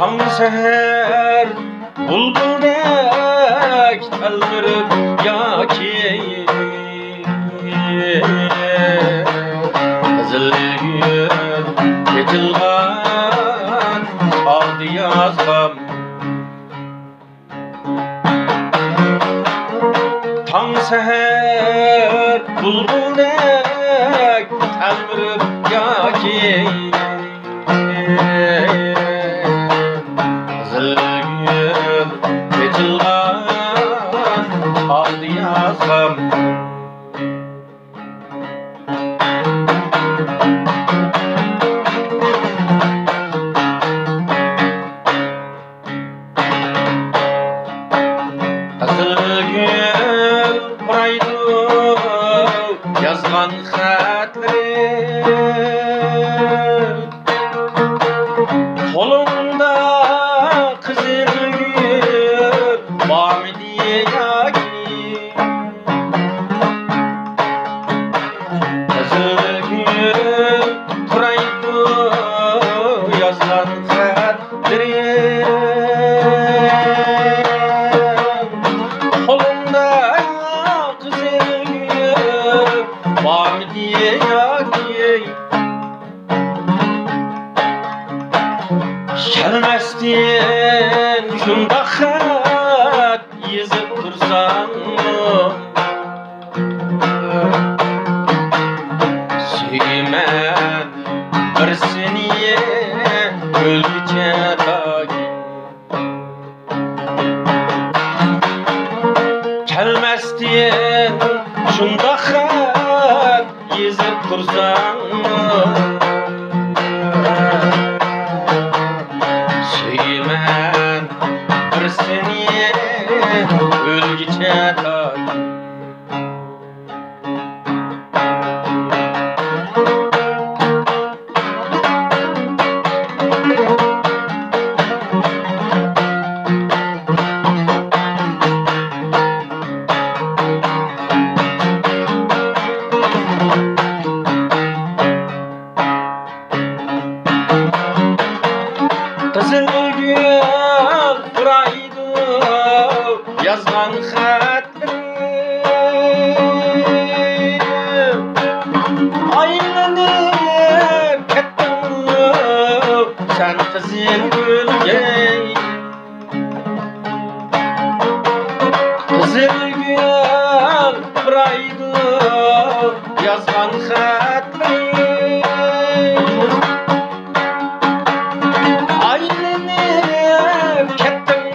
Tang seher bulbuldek telmirip yaki Kızıl gül yetilgan aldı yazgam Tang seher bulbuldek telmirip yaki Kızıl gül yetilgan aldı yazgam Kızıl gül buraydı yazgan hatlerim Kolumda kızıl gül var mı diye yaki Kızıl gül buraydı yazgan hatlerim Kolumda kızıl gül var mı diye yaki Gelmezden şunda xat yazıp dursan Suyman bir seniye ölüce dagi Gelmezden şunda xat yazıp dursan Suyman bir seniye ölgiçe dagi Kızıl gül buraydı yazgan hatlerim Aylanıp kettin sen kızıl gülge Kızıl gül buraydı yazgan hatlerim Aylanıp kettin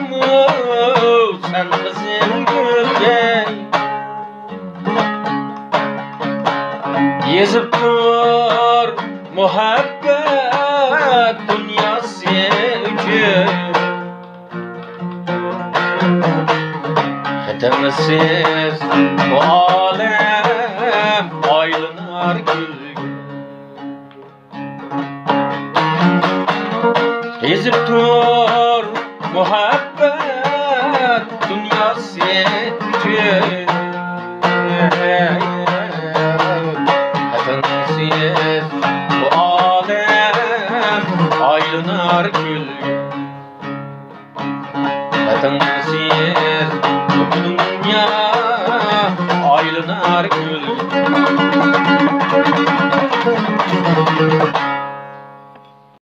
sen kızıl gülge Yazıp dur muhabbet dünyası üçün Hatamsız bu alem aylanar gülge Yazıp dur muhabbet dünyası üçün Hatamsız bu alem aylanar gülge Hatamsız